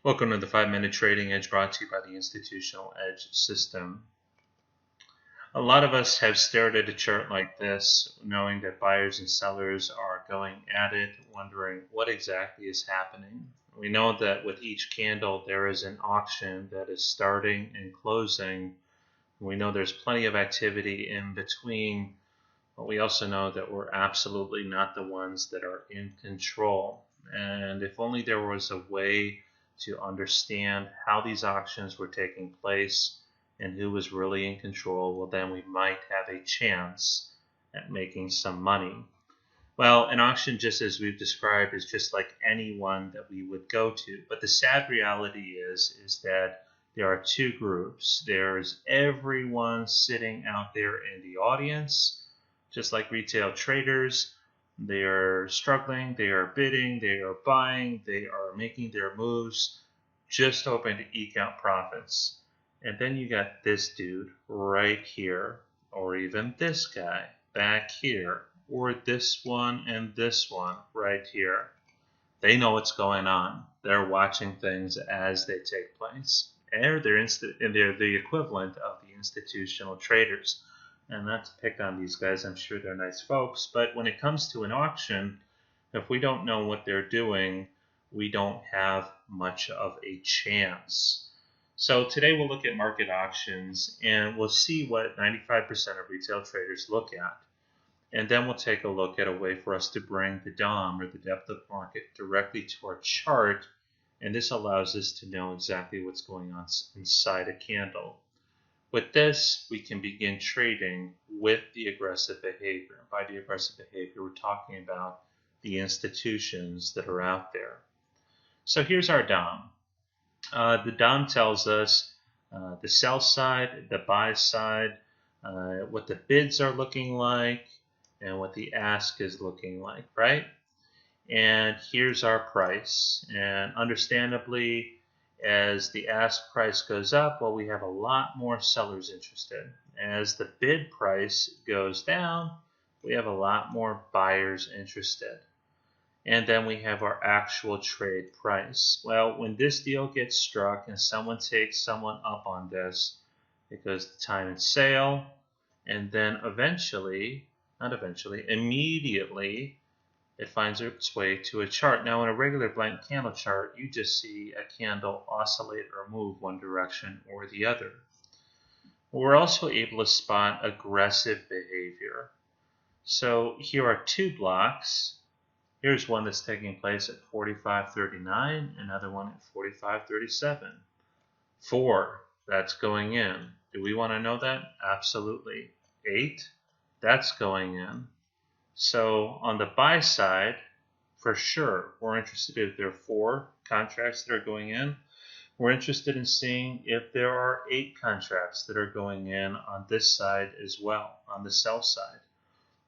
Welcome to the 5-Minute Trading Edge brought to you by the Institutional Edge System. A lot of us have stared at a chart like this, knowing that buyers and sellers are going at it, wondering what exactly is happening. We know that with each candle there is an auction that is starting and closing. We know there's plenty of activity in between, but we also know that we're absolutely not the ones that are in control. And if only there was a way to understand how these auctions were taking place and who was really in control, well, then we might have a chance at making some money. Well, an auction, just as we've described, is just like any one that we would go to. But the sad reality is that there are two groups. There's everyone sitting out there in the audience, just like retail traders. They are struggling, they are bidding, they are buying, they are making their moves, just hoping to eke out profits. And then you got this dude right here, or even this guy back here, or this one and this one right here. They know what's going on. They're watching things as they take place. And they're the equivalent of the institutional traders. And not to pick on these guys, I'm sure they're nice folks, but when it comes to an auction, if we don't know what they're doing, we don't have much of a chance. So today we'll look at market auctions and we'll see what 95% of retail traders look at. And then we'll take a look at a way for us to bring the DOM, or the depth of market, directly to our chart. And this allows us to know exactly what's going on inside a candle. With this, we can begin trading with the aggressive behavior. By the aggressive behavior, we're talking about the institutions that are out there. So here's our DOM. The DOM tells us the sell side, the buy side, what the bids are looking like, and what the ask is looking like, right? And here's our price. And understandably, as the ask price goes up, well, we have a lot more sellers interested. As the bid price goes down, we have a lot more buyers interested. And then we have our actual trade price. Well, when this deal gets struck and someone takes someone up on this, it goes to time and sale, and then immediately, it finds its way to a chart. Now, in a regular blank candle chart, you just see a candle oscillate or move one direction or the other. We're also able to spot aggressive behavior. So here are two blocks. Here's one that's taking place at 45.39, another one at 45.37. 4, that's going in. Do we want to know that? Absolutely. 8, that's going in. So on the buy side, for sure, we're interested if there are 4 contracts that are going in. We're interested in seeing if there are 8 contracts that are going in on this side as well, on the sell side.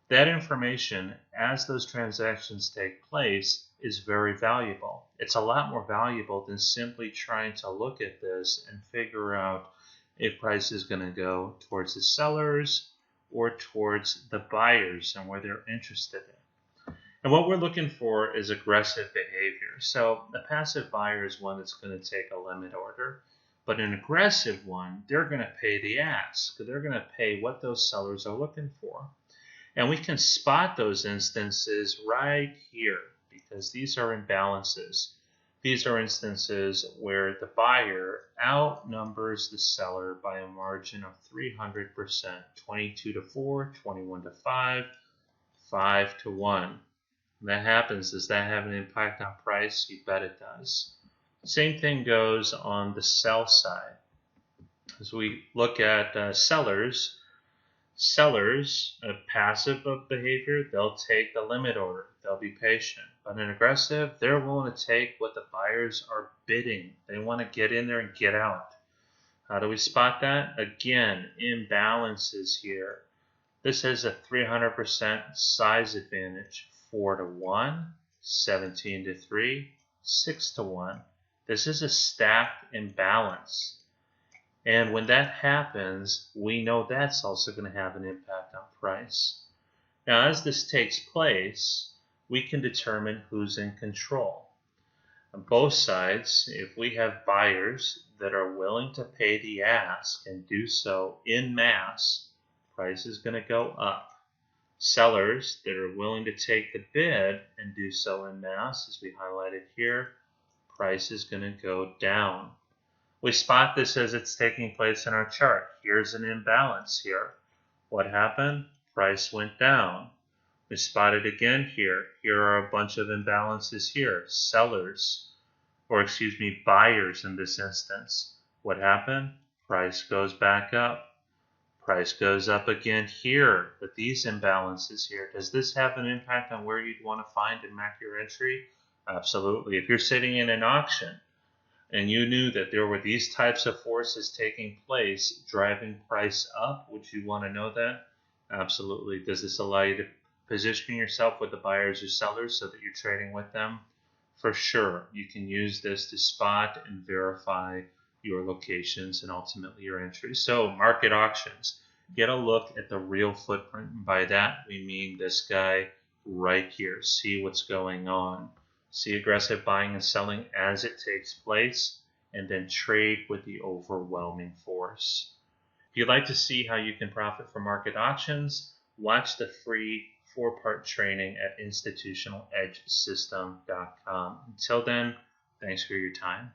That information, as those transactions take place, is very valuable. It's a lot more valuable than simply trying to look at this and figure out if price is going to go towards the sellers or towards the buyers and where they're interested in. And what we're looking for is aggressive behavior. So the passive buyer is one that's going to take a limit order, but an aggressive one, they're going to pay the ask. They're going to pay what those sellers are looking for. And we can spot those instances right here because these are imbalances. These are instances where the buyer outnumbers the seller by a margin of 300%, 22-4, 21-5, 5-1. When that happens, does that have an impact on price? You bet it does. Same thing goes on the sell side. As we look at sellers, passive behavior, they'll take a limit order. They'll be patient. But in aggressive, they're willing to take what the buyers are bidding. They want to get in there and get out. How do we spot that? Again, imbalances here. This has a 300% size advantage. 4-1, 17-3, 6-1. This is a stacked imbalance. And when that happens, we know that's also going to have an impact on price. Now, as this takes place, we can determine who's in control. On both sides, if we have buyers that are willing to pay the ask and do so in mass, price is going to go up. Sellers that are willing to take the bid and do so in mass, as we highlighted here, price is going to go down. We spot this as it's taking place in our chart. Here's an imbalance here. What happened? Price went down. We spot it again here. Here are a bunch of imbalances here. Sellers, or excuse me, buyers in this instance. What happened? Price goes back up. Price goes up again here with these imbalances here. Does this have an impact on where you'd want to find and mark your entry? Absolutely. If you're sitting in an auction and you knew that there were these types of forces taking place driving price up, would you want to know that? Absolutely. Does this allow you to position yourself with the buyers or sellers so that you're trading with them? For sure. You can use this to spot and verify your locations and ultimately your entries. So market auctions, get a look at the real footprint. And by that, we mean this guy right here. See what's going on. See aggressive buying and selling as it takes place, and then trade with the overwhelming force. If you'd like to see how you can profit from market auctions, watch the free 4-part training at institutionaledgesystem.com. Until then, thanks for your time.